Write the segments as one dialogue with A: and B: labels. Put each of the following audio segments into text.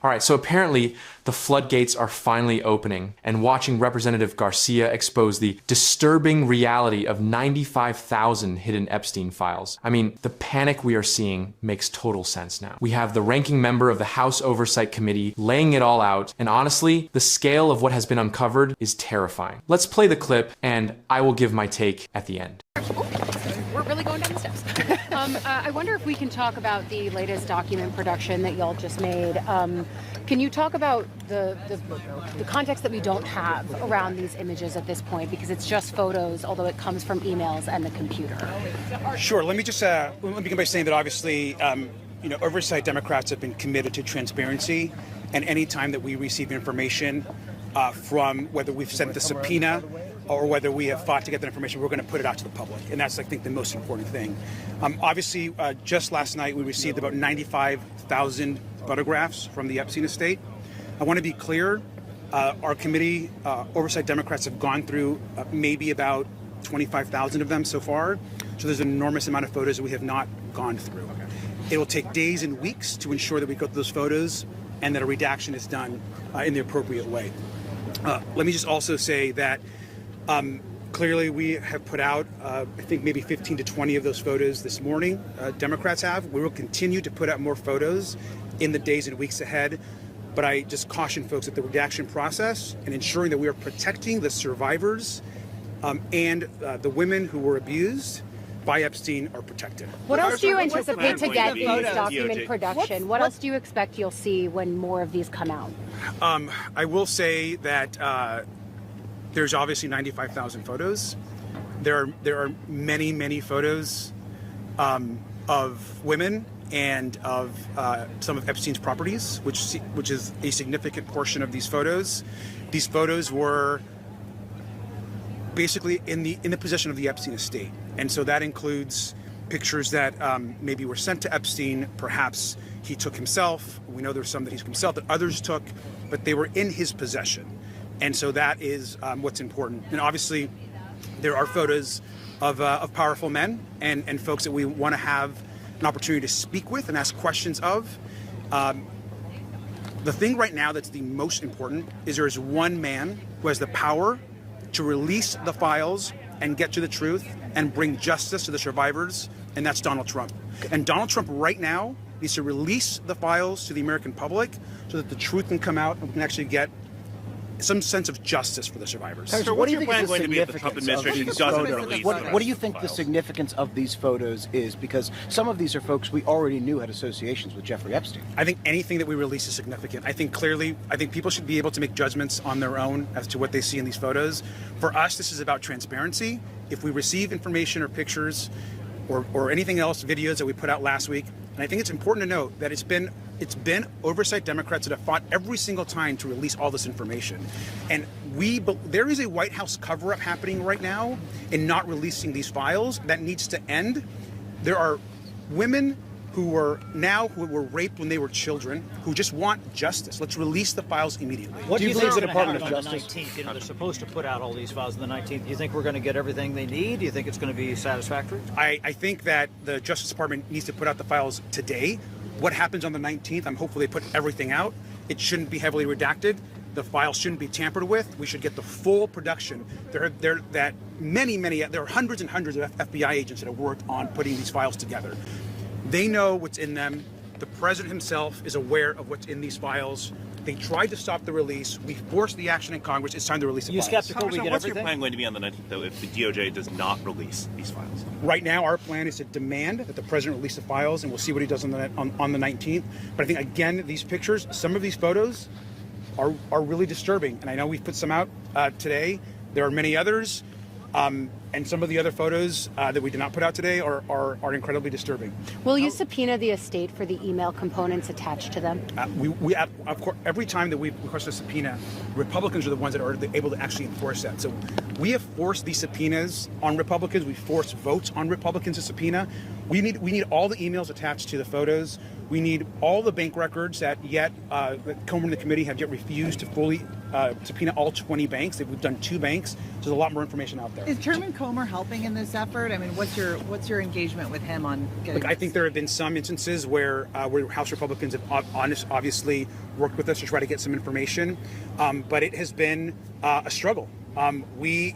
A: All right, so apparently the floodgates are finally opening, and watching Representative Garcia expose the disturbing reality of 95,000 hidden Epstein files. I mean, the panic we are seeing makes total sense now. We have the ranking member of the House Oversight Committee laying it all out, and honestly, the scale of what has been uncovered is terrifying. Let's play the clip, and I will give my take at the end.
B: We're really going down the steps. I wonder if we can talk about the latest document production that y'all just made. Can you talk about the context that we don't have around these images at this point, because it's just photos, although it comes from emails and the computer?
C: Sure. Let me just let me begin by saying that obviously, Oversight Democrats have been committed to transparency, and any time that we receive information from whether we've sent the subpoena or whether we have fought to get that information, we're going to put it out to the public. And that's, I think, the most important thing. Obviously, just last night, we received about 95,000 photographs from the Epstein estate. I want to be clear. Our committee, Oversight Democrats, have gone through maybe about 25,000 of them so far. So there's an enormous amount of photos that we have not gone through. It will take days and weeks to ensure that we go through those photos and that a redaction is done in the appropriate way. Let me just also say that clearly we have put out, I think, maybe 15 to 20 of those photos this morning. Democrats have. We will continue to put out more photos in the days and weeks ahead. But I just caution folks that the redaction process and ensuring that we are protecting the survivors and the women who were abused by Epstein are protected.
B: What else do you anticipate to get in this document production? What else do you expect you'll see when more of these come out?
C: I will say that there's obviously 95,000 photos. There are many, many photos of women and of some of Epstein's properties, which is a significant portion of these photos. These photos were basically in the possession of the Epstein estate, and so that includes pictures that maybe were sent to Epstein. Perhaps he took himself. We know there's some that he took himself, that others took, but they were in his possession. And so that is what's important. And obviously, there are photos of powerful men and folks that we want to have an opportunity to speak with and ask questions of. The thing right now that's the most important is there is one man who has the power to release the files and get to the truth and bring justice to the survivors, and that's Donald Trump. And Donald Trump right now needs to release the files to the American public so that the truth can come out and we can actually get some sense of justice for the survivors.
D: So what do you think is the significance what do you think the significance of these photos is? Because some of these are folks we already knew had associations with Jeffrey Epstein.
C: I think anything that we release is significant. I think people should be able to make judgments on their own as to what they see in these photos. For us, this is about transparency. If we receive information or pictures or anything else, videos that we put out last week, and I think it's important to note that it's been Oversight Democrats that have fought every single time to release all this information. And there is a White House cover-up happening right now in not releasing these files. That needs to end. There are women who were raped when they were children who just want justice. Let's release the files immediately.
D: What do you think is the Department of Justice?
E: The 19th, they're supposed to put out all these files on the 19th. Do you think we're going to get everything they need? Do you think it's going to be satisfactory?
C: I think that the Justice Department needs to put out the files today. What happens on the 19th, I'm hopeful they put everything out. It shouldn't be heavily redacted. The files shouldn't be tampered with. We should get the full production. There are hundreds and hundreds of FBI agents that have worked on putting these files together. They know what's in them. The president himself is aware of what's in these files. They tried to stop the release. We forced the action in Congress. It's time to release the files.
E: You skeptical we get
F: what's
E: everything?
F: your plan going to be on the 19th, though, if the DOJ does not release these files?
C: Right now, our plan is to demand that the president release the files, and we'll see what he does on the 19th. But I think, again, these pictures, some of these photos are really disturbing. And I know we've put some out today. There are many others. And some of the other photos that we did not put out today are incredibly disturbing.
B: Will you subpoena the estate for the email components attached to them?
C: We of course, every time that we request a subpoena, Republicans are the ones that are able to actually enforce that. So we have forced these subpoenas on Republicans. We forced votes on Republicans to subpoena. We need all the emails attached to the photos. We need all the bank records that Comer and the committee have yet refused to fully subpoena all 20 banks. We've done 2 banks. So there's a lot more information out there.
G: Is Chairman Comer helping in this effort? I mean, what's your engagement with him on getting?
C: Look, I think there have been some instances where House Republicans have obviously worked with us to try to get some information, but it has been a struggle. We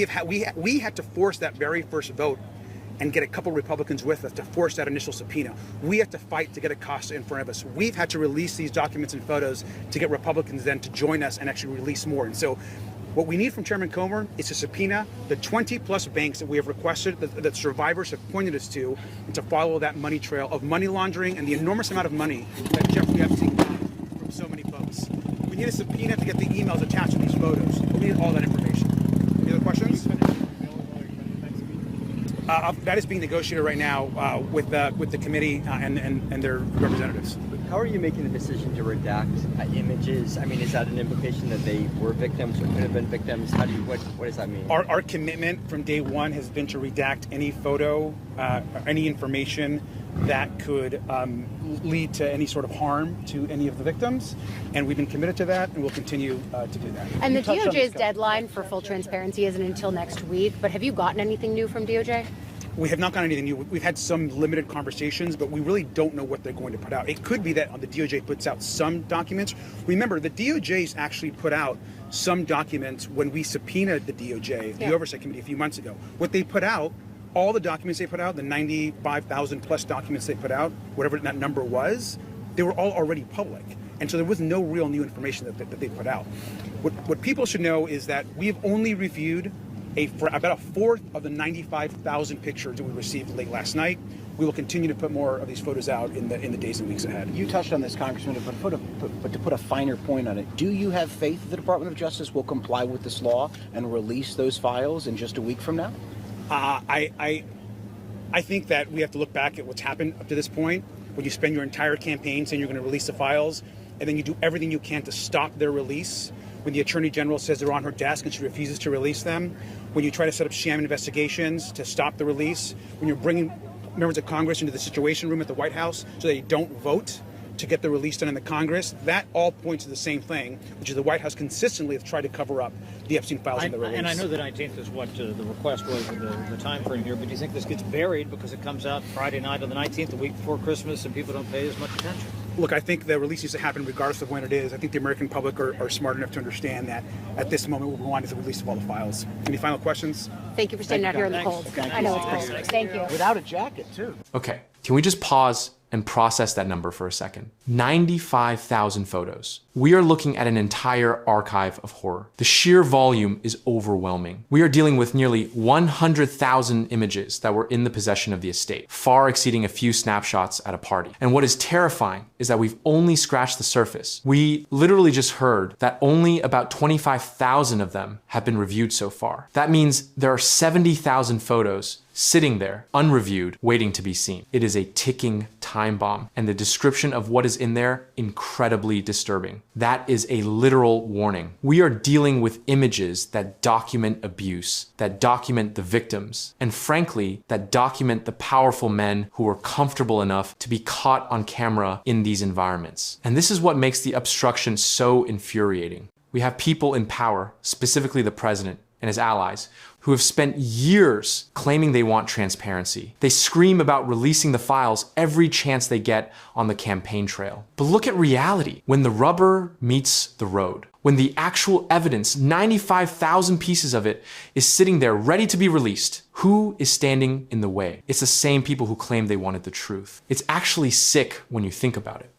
C: had to force that very first vote and get a couple Republicans with us to force that initial subpoena. We have to fight to get Acosta in front of us. We've had to release these documents and photos to get Republicans then to join us and actually release more. And so what we need from Chairman Comer is to subpoena the 20 plus banks that we have requested, that survivors have pointed us to, and to follow that money trail of money laundering and the enormous amount of money that Jeffrey Epstein got from so many folks. We need a subpoena to get the emails attached to these photos. We need all that information. Any other questions? That is being negotiated right now with the committee and their representatives.
H: How are you making the decision to redact images? I mean, is that an implication that they were victims or could have been victims? What does that mean?
C: Our commitment from day one has been to redact any photo, any information that could lead to any sort of harm to any of the victims, and we've been committed to that, and we'll continue to do that.
B: And the DOJ's deadline for full transparency isn't until next week, but have you gotten anything new from DOJ?
C: We have not gotten anything new. We've had some limited conversations, but we really don't know what they're going to put out. It could be that the DOJ puts out some documents. Remember, the DOJ's actually put out some documents when we subpoenaed the DOJ, the Oversight Committee, a few months ago. What they put out, all the documents they put out, the 95,000 plus documents they put out, whatever that number was, they were all already public. And so there was no real new information that they put out. What people should know is that we have only reviewed about a fourth of the 95,000 pictures that we received late last night. We will continue to put more of these photos out in the days and weeks ahead.
D: You touched on this, Congressman, but to put a finer point on it, do you have faith that the Department of Justice will comply with this law and release those files in just a week from now?
C: I think that we have to look back at what's happened up to this point. When you spend your entire campaign saying you're going to release the files, and then you do everything you can to stop their release. When the Attorney General says they're on her desk and she refuses to release them. When you try to set up sham investigations to stop the release. When you're bringing members of Congress into the Situation Room at the White House so they don't vote to get the release done in the Congress, that all points to the same thing, which is the White House consistently has tried to cover up the Epstein files and the release.
E: And I know the 19th is what the request was, the time frame here, but do you think this gets buried because it comes out Friday night on the 19th, the week before Christmas, and people don't pay as much attention?
C: Look, I think the release needs to happen regardless of when it is. I think the American public are smart enough to understand that at this moment what we want is the release of all the files. Any final questions?
B: Thank you for staying out here in the cold. I know it's cold. Thank you.
D: Without a jacket, too.
A: Okay, can we just pause and process that number for a second? 95,000 photos. We are looking at an entire archive of horror. The sheer volume is overwhelming. We are dealing with nearly 100,000 images that were in the possession of the estate, far exceeding a few snapshots at a party. And what is terrifying is that we've only scratched the surface. We literally just heard that only about 25,000 of them have been reviewed so far. That means there are 70,000 photos sitting there, unreviewed, waiting to be seen. It is a ticking time bomb, and the description of what is in there, incredibly disturbing. That is a literal warning. We are dealing with images that document abuse, that document the victims, and frankly, that document the powerful men who are comfortable enough to be caught on camera in these environments. And this is what makes the obstruction so infuriating. We have people in power, specifically the president and his allies, who have spent years claiming they want transparency. They scream about releasing the files every chance they get on the campaign trail. But look at reality. When the rubber meets the road, when the actual evidence, 95,000 pieces of it, is sitting there ready to be released, who is standing in the way? It's the same people who claim they wanted the truth. It's actually sick when you think about it.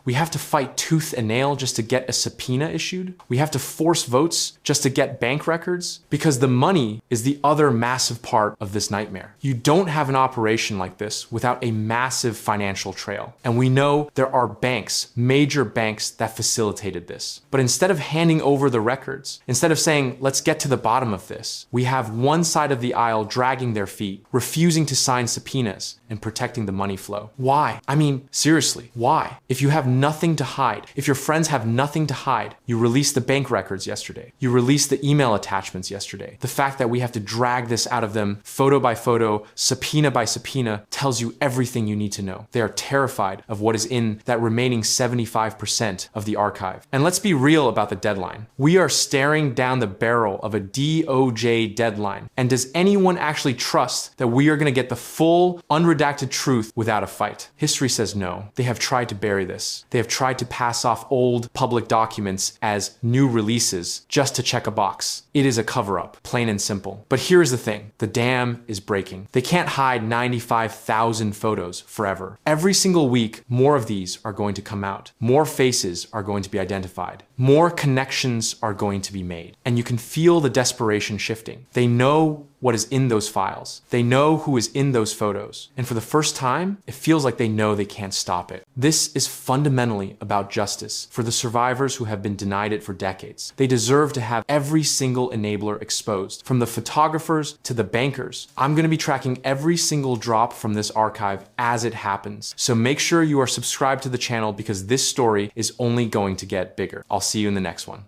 A: We have to fight tooth and nail just to get a subpoena issued. We have to force votes just to get bank records, because the money is the other massive part of this nightmare. You don't have an operation like this without a massive financial trail. And we know there are banks, major banks, that facilitated this. But instead of handing over the records, instead of saying, let's get to the bottom of this, we have one side of the aisle dragging their feet, refusing to sign subpoenas and protecting the money flow. Why? I mean, seriously, why? If you have nothing to hide, if your friends have nothing to hide, you released the bank records yesterday. You released the email attachments yesterday. The fact that we have to drag this out of them photo by photo, subpoena by subpoena, tells you everything you need to know. They are terrified of what is in that remaining 75% of the archive. And let's be real about the deadline. We are staring down the barrel of a DOJ deadline. And does anyone actually trust that we are going to get the full, unredacted truth without a fight? History says no. They have tried to bury this. They have tried to pass off old public documents as new releases just to check a box. It is a cover-up, plain and simple. But here's the thing. The dam is breaking. They can't hide 95,000 photos forever. Every single week, more of these are going to come out. More faces are going to be identified. More connections are going to be made. And you can feel the desperation shifting. They know what is in those files. They know who is in those photos. And for the first time, it feels like they know they can't stop it. This is fundamentally about justice for the survivors who have been denied it for decades. They deserve to have every single enabler exposed, from the photographers to the bankers. I'm going to be tracking every single drop from this archive as it happens. So make sure you are subscribed to the channel because this story is only going to get bigger. I'll see you in the next one.